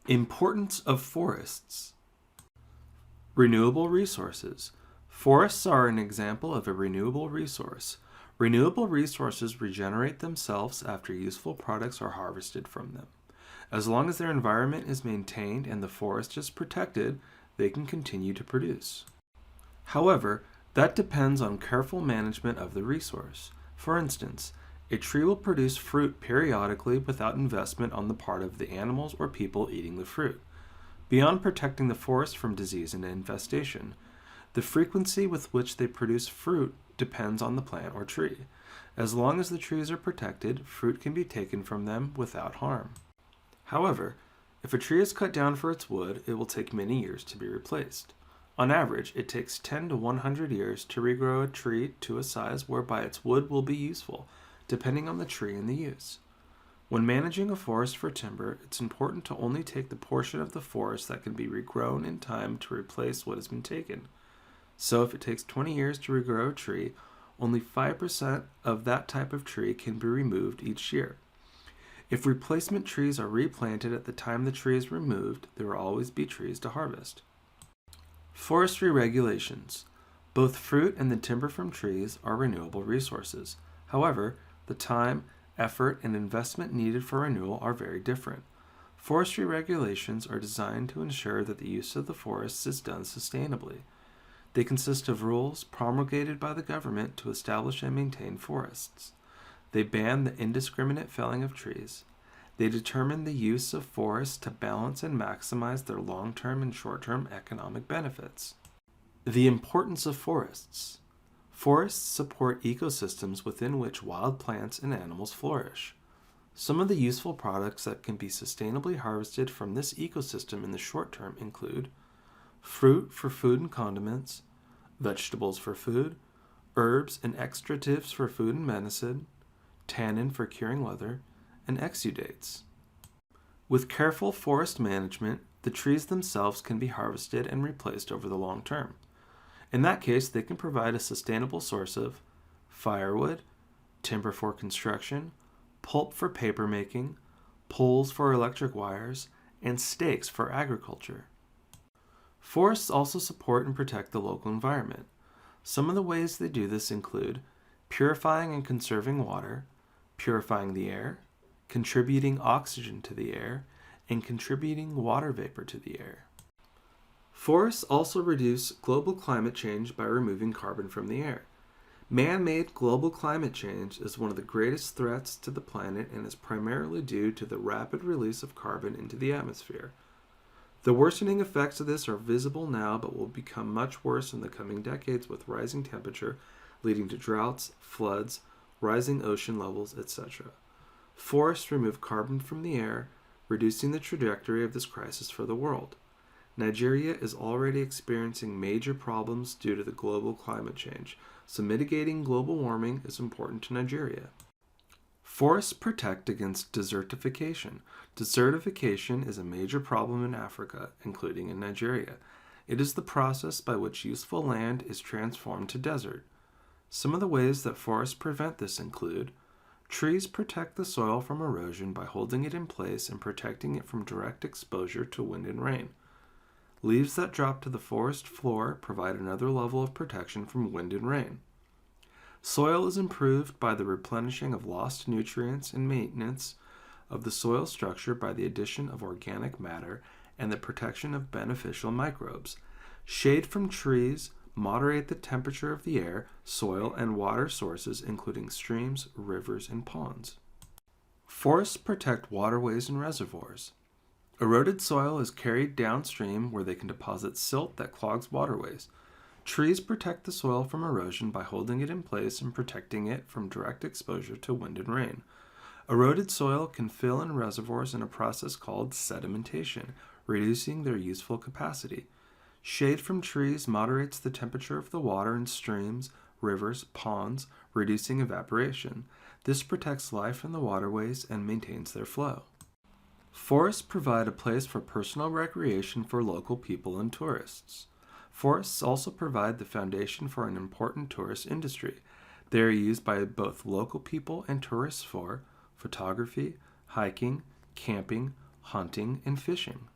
Importance of forests. Renewable resources. Forests are an example of a renewable resource. Renewable resources regenerate themselves after useful products are harvested from them. As long as their environment is maintained and the forest is protected, they can continue to produce. However, that depends on careful management of the resource. For instance, a tree will produce fruit periodically without investment on the part of the animals or people eating the fruit. Beyond protecting the forest from disease and infestation, the frequency with which they produce fruit depends on the plant or tree. As long as the trees are protected, fruit can be taken from them without harm. However, if a tree is cut down for its wood, it will take many years to be replaced. On average, it takes 10 to 100 years to regrow a tree to a size whereby its wood will be useful, depending on the tree and the use. When managing a forest for timber, it's important to only take the portion of the forest that can be regrown in time to replace what has been taken. So if it takes 20 years to regrow a tree, only 5% of that type of tree can be removed each year. If replacement trees are replanted at the time the tree is removed, there will always be trees to harvest. Forestry regulations. Both fruit and the timber from trees are renewable resources. However, the time, effort, and investment needed for renewal are very different. Forestry regulations are designed to ensure that the use of the forests is done sustainably. They consist of rules promulgated by the government to establish and maintain forests. They ban the indiscriminate felling of trees. They determine the use of forests to balance and maximize their long-term and short-term economic benefits. The importance of forests. Forests support ecosystems within which wild plants and animals flourish. Some of the useful products that can be sustainably harvested from this ecosystem in the short term include fruit for food and condiments, vegetables for food, herbs and extractives for food and medicine, tannin for curing leather, and exudates. With careful forest management, the trees themselves can be harvested and replaced over the long term. In that case, they can provide a sustainable source of firewood, timber for construction, pulp for paper making, poles for electric wires, and stakes for agriculture. Forests also support and protect the local environment. Some of the ways they do this include purifying and conserving water, purifying the air, contributing oxygen to the air, and contributing water vapor to the air. Forests also reduce global climate change by removing carbon from the air. Man-made global climate change is one of the greatest threats to the planet and is primarily due to the rapid release of carbon into the atmosphere. The worsening effects of this are visible now but will become much worse in the coming decades with rising temperature leading to droughts, floods, rising ocean levels, etc. Forests remove carbon from the air, reducing the trajectory of this crisis for the world. Nigeria is already experiencing major problems due to the global climate change, so mitigating global warming is important to Nigeria. Forests protect against desertification. Desertification is a major problem in Africa, including in Nigeria. It is the process by which useful land is transformed to desert. Some of the ways that forests prevent this include trees protect the soil from erosion by holding it in place and protecting it from direct exposure to wind and rain. Leaves that drop to the forest floor provide another level of protection from wind and rain. Soil is improved by the replenishing of lost nutrients and maintenance of the soil structure by the addition of organic matter and the protection of beneficial microbes. Shade from trees moderate the temperature of the air, soil, and water sources, including streams, rivers, and ponds. Forests protect waterways and reservoirs. Eroded soil is carried downstream where they can deposit silt that clogs waterways. Trees protect the soil from erosion by holding it in place and protecting it from direct exposure to wind and rain. Eroded soil can fill in reservoirs in a process called sedimentation, reducing their useful capacity. Shade from trees moderates the temperature of the water in streams, rivers, ponds, reducing evaporation. This protects life in the waterways and maintains their flow. Forests provide a place for personal recreation for local people and tourists. Forests also provide the foundation for an important tourist industry. They are used by both local people and tourists for photography, hiking, camping, hunting, and fishing.